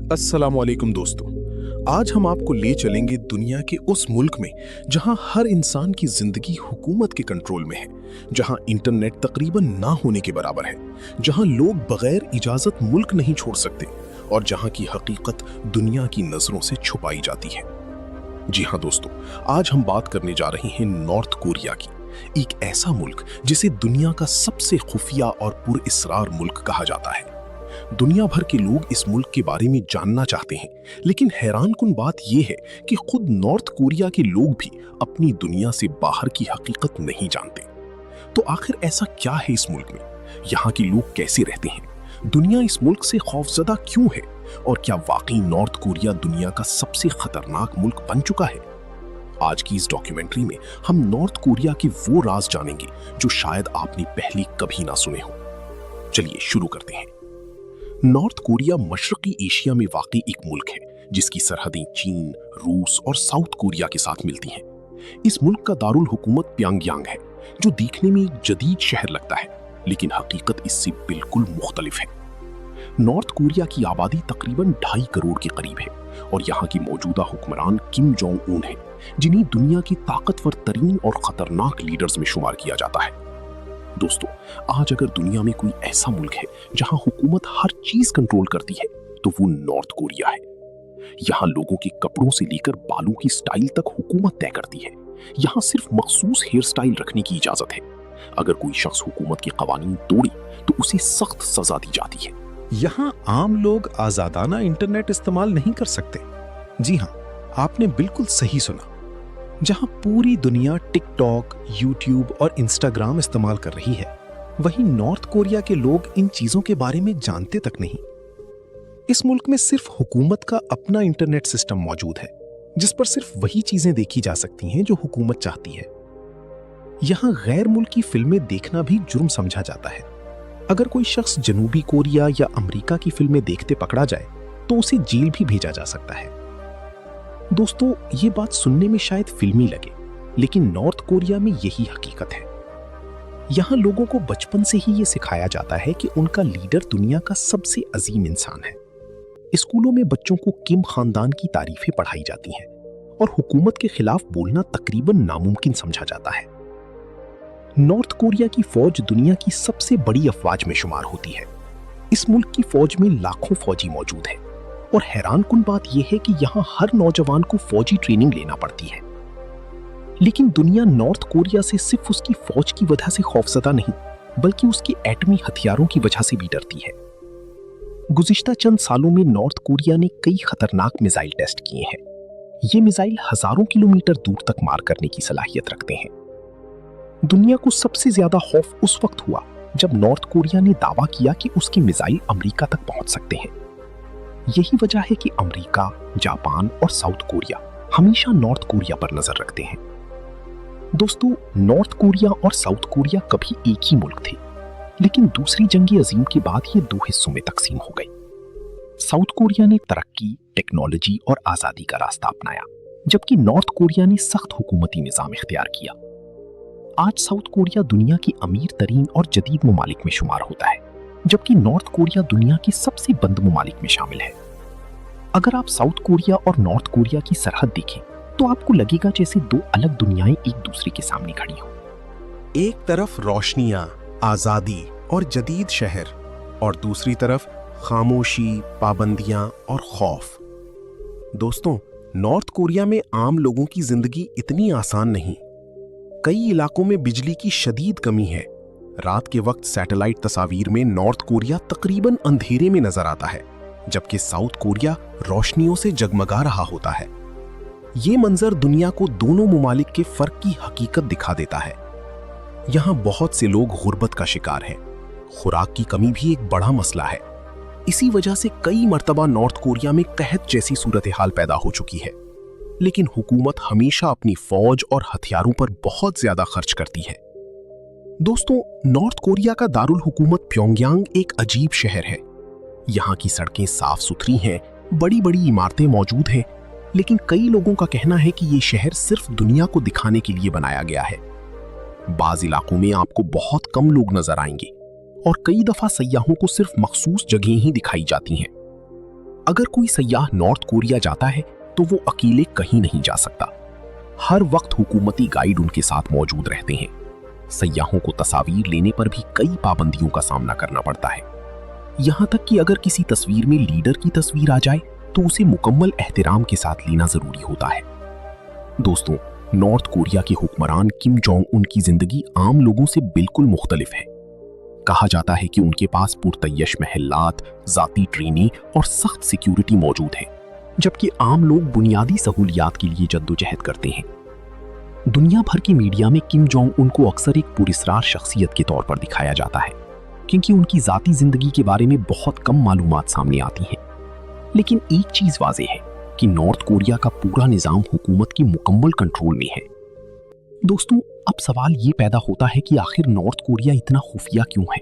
अस्सलाम वालेकुम दोस्तों। आज हम आपको ले चलेंगे दुनिया के उस मुल्क में जहां हर इंसान की जिंदगी हुकूमत के कंट्रोल में है, जहां इंटरनेट तकरीबन ना होने के बराबर है, जहां लोग बगैर इजाजत मुल्क नहीं छोड़ सकते और जहां की हकीकत दुनिया की नजरों से छुपाई जाती है। जी हाँ दोस्तों, आज हम बात करने जा रहे हैं नॉर्थ कोरिया की, एक ऐसा मुल्क जिसे दुनिया का सबसे खुफिया और पुरअसरार मुल्क कहा जाता है। दुनिया भर के लोग इस मुल्क के बारे में जानना चाहते हैं, लेकिन हैरानकुन बात यह है कि खुद नॉर्थ कोरिया के लोग भी अपनी दुनिया से बाहर की हकीकत नहीं जानते। तो आखिर ऐसा क्या है इस मुल्क में? यहाँ के लोग कैसे रहते हैं? दुनिया इस मुल्क से खौफजदा क्यों है? और क्या वाकई नॉर्थ कोरिया दुनिया का सबसे खतरनाक मुल्क बन चुका है? आज की इस डॉक्यूमेंट्री में हम नॉर्थ कोरिया के वो राज जानेंगे जो शायद आपने पहले कभी ना सुने हो। चलिए शुरू करते हैं। नॉर्थ कोरिया मशरकी एशिया में वाक़ई एक मुल्क है जिसकी सरहदें चीन, रूस और साउथ कोरिया के साथ मिलती हैं। इस मुल्क का दारुल हुकूमत प्योंगयांग है, जो देखने में एक जदीद शहर लगता है, लेकिन हकीकत इससे बिल्कुल मुख्तलिफ है। नॉर्थ कोरिया की आबादी तकरीबन 2.5 करोड़ के करीब है और यहाँ की मौजूदा हुक्मरान किम जोंग उन हैं, जिन्हें दुनिया के ताकतवर तरीन और खतरनाक लीडर्स में शुमार किया जाता है। दोस्तों, आज अगर दुनिया में कोई ऐसा मुल्क है जहां हुकूमत हर चीज कंट्रोल करती है तो वो नॉर्थ कोरिया है। यहाँ लोगों के कपड़ों से लेकर बालों की स्टाइल तक हुकूमत तय करती है। यहाँ सिर्फ मखसूस हेयर स्टाइल रखने की इजाजत है। अगर कोई शख्स हुकूमत के कवानीन तोड़े तो उसे सख्त सजा दी जाती है। यहाँ आम लोग आजादाना इंटरनेट इस्तेमाल नहीं कर सकते। जी हाँ, आपने बिल्कुल सही सुना। जहाँ पूरी दुनिया टिकटॉक, यूट्यूब और इंस्टाग्राम इस्तेमाल कर रही है, वहीं नॉर्थ कोरिया के लोग इन चीजों के बारे में जानते तक नहीं। इस मुल्क में सिर्फ हुकूमत का अपना इंटरनेट सिस्टम मौजूद है, जिस पर सिर्फ वही चीजें देखी जा सकती हैं जो हुकूमत चाहती है। यहाँ गैर मुल्की फिल्में देखना भी जुर्म समझा जाता है। अगर कोई शख्स जनूबी कोरिया या अमेरिका की फिल्में देखते पकड़ा जाए तो उसे जेल भी भेजा जा सकता है। दोस्तों, ये बात सुनने में शायद फिल्मी लगे, लेकिन नॉर्थ कोरिया में यही हकीकत है। यहाँ लोगों को बचपन से ही ये सिखाया जाता है कि उनका लीडर दुनिया का सबसे अजीम इंसान है। स्कूलों में बच्चों को किम खानदान की तारीफें पढ़ाई जाती हैं और हुकूमत के खिलाफ बोलना तकरीबन नामुमकिन समझा जाता है। नॉर्थ कोरिया की फौज दुनिया की सबसे बड़ी अफवाज में शुमार होती है। इस मुल्क की फौज में लाखों फौजी मौजूद है और हैरानकुन बात यह है कि यहाँ हर नौजवान को फौजी ट्रेनिंग लेना पड़ती है। लेकिन दुनिया नॉर्थ कोरिया से सिर्फ उसकी फौज की वजह से खौफजदा नहीं, बल्कि उसके एटमी हथियारों की वजह से भी डरती है। गुज़िश्ता चंद सालों में नॉर्थ कोरिया ने कई खतरनाक मिसाइल टेस्ट किए हैं। ये मिसाइल हजारों किलोमीटर दूर तक मार करने की सलाहियत रखते हैं। दुनिया को सबसे ज्यादा खौफ उस वक्त हुआ जब नॉर्थ कोरिया ने दावा किया कि उसके मिसाइल अमेरिका तक पहुंच सकते हैं। यही वजह है कि अमेरिका, जापान और साउथ कोरिया हमेशा नॉर्थ कोरिया पर नजर रखते हैं। दोस्तों, नॉर्थ कोरिया और साउथ कोरिया कभी एक ही मुल्क थे, लेकिन दूसरी जंग अजीम के बाद ये 2 हिस्सों में तकसीम हो गए। साउथ कोरिया ने तरक्की, टेक्नोलॉजी और आजादी का रास्ता अपनाया, जबकि नॉर्थ कोरिया ने सख्त हुकूमती निजाम इख्तियार किया। आज साउथ कोरिया दुनिया की अमीर तरीन और जदीद ममालिक में शुमार होता है, जबकि नॉर्थ कोरिया दुनिया के सबसे बंद ममालिक में शामिल है। अगर आप साउथ कोरिया और नॉर्थ कोरिया की सरहद देखें तो आपको लगेगा जैसे 2 अलग दुनियाएं एक दूसरे के सामने खड़ी हो। एक तरफ रोशनियां, आजादी और जदीद शहर, और दूसरी तरफ खामोशी, पाबंदियां और खौफ। दोस्तों, नॉर्थ कोरिया में आम लोगों की जिंदगी इतनी आसान नहीं। कई इलाकों में बिजली की शदीद कमी है। रात के वक्त सैटेलाइट तस्वीर में नॉर्थ कोरिया तकरीबन अंधेरे में नजर आता है, जबकि साउथ कोरिया रोशनियों से जगमगा रहा होता है। ये मंजर दुनिया को दोनों ममालिक के फर्क की हकीकत दिखा देता है। यहाँ बहुत से लोग गुर्बत का शिकार हैं। खुराक की कमी भी एक बड़ा मसला है। इसी वजह से कई मर्तबा नॉर्थ कोरिया में कहत जैसी सूरत हाल पैदा हो चुकी है। लेकिन हुकूमत हमेशा अपनी फौज और हथियारों पर बहुत ज्यादा खर्च करती है। दोस्तों, नॉर्थ कोरिया का दारुल हुकूमत प्योंगयांग एक अजीब शहर है। यहाँ की सड़कें साफ सुथरी हैं, बड़ी बड़ी इमारतें मौजूद हैं, लेकिन कई लोगों का कहना है कि ये शहर सिर्फ दुनिया को दिखाने के लिए बनाया गया है। बाज इलाकों में आपको बहुत कम लोग नजर आएंगे और कई दफा सयाहों को सिर्फ मखसूस जगहें ही दिखाई जाती हैं। अगर कोई सयाह नॉर्थ कोरिया जाता है तो वो अकेले कहीं नहीं जा सकता। हर वक्त हुकूमती गाइड उनके साथ मौजूद रहते हैं। सयाहों को तस्वीर लेने पर भी कई पाबंदियों का सामना करना पड़ता है। यहां तक कि अगर किसी तस्वीर में लीडर की तस्वीर आ जाए तो उसे मुकम्मल एहतराम के साथ लेना जरूरी होता है। दोस्तों, नॉर्थ कोरिया के हुक्मरान किम जोंग उन की जिंदगी आम लोगों से बिल्कुल मुख्तलिफ है। कहा जाता है कि उनके पास पुरतयश महलात, जाती ट्रेनें और सख्त सिक्योरिटी मौजूद है, जबकि आम लोग बुनियादी सहूलियात के लिए जद्दोजहद करते हैं। दुनिया भर की मीडिया में किम जोंग उन को अक्सर एक पुरस्कार शख्सियत के तौर पर दिखाया जाता है, क्योंकि उनकी जाती जिंदगी के बारे में बहुत कम मालूमात सामने आती हैं। लेकिन एक चीज वाज़ेह है कि नॉर्थ कोरिया का पूरा निजाम हुकूमत की मुकम्मल कंट्रोल में है। दोस्तों, अब सवाल ये पैदा होता है कि आखिर नॉर्थ कोरिया इतना खुफिया क्यों है?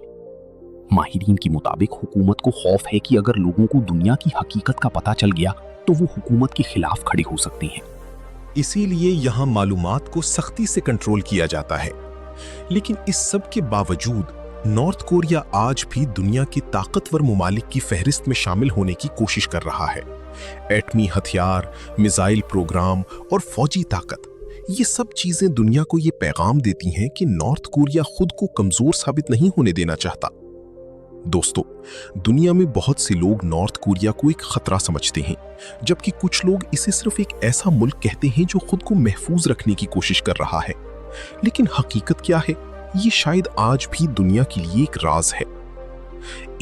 माहिरीन के मुताबिक हुकूमत को खौफ है कि अगर लोगों को दुनिया की हकीकत का पता चल गया तो वो हुकूमत के खिलाफ खड़े हो सकते हैं। इसीलिए यहाँ मालूमात को सख्ती से कंट्रोल किया जाता है। लेकिन इस सब के बावजूद नॉर्थ कोरिया आज भी दुनिया के ताकतवर मुमालिक की फहरिस्त में शामिल होने की कोशिश कर रहा है। एटमी हथियार, मिसाइल प्रोग्राम और फौजी ताकत, ये सब चीजें दुनिया को ये पैगाम देती हैं कि नॉर्थ कोरिया खुद को कमजोर साबित नहीं होने देना चाहता। दोस्तों, दुनिया में बहुत से लोग नॉर्थ कोरिया को एक खतरा समझते हैं, जबकि कुछ लोग इसे सिर्फ एक ऐसा मुल्क कहते हैं जो खुद को महफूज रखने की कोशिश कर रहा है। लेकिन हकीकत क्या है, ये शायद आज भी दुनिया के लिए एक राज है।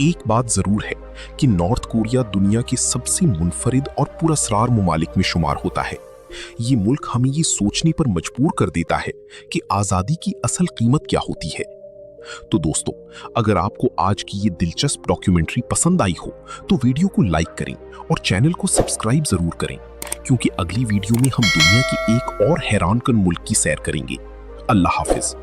एक बात जरूर है कि नॉर्थ कोरिया दुनिया के सबसे मुनफरिद और पुरअसरार मुमालिक में शुमार होता है। ये मुल्क हमें ये सोचने पर मजबूर कर देता है कि आजादी की असल कीमत क्या होती है। तो दोस्तों, अगर आपको आज की ये दिलचस्प डॉक्यूमेंट्री पसंद आई हो तो वीडियो को लाइक करें और चैनल को सब्सक्राइब जरूर करें, क्योंकि अगली वीडियो में हम दुनिया की एक और हैरानकुन मुल्क की सैर करेंगे। अल्लाह हाफिज।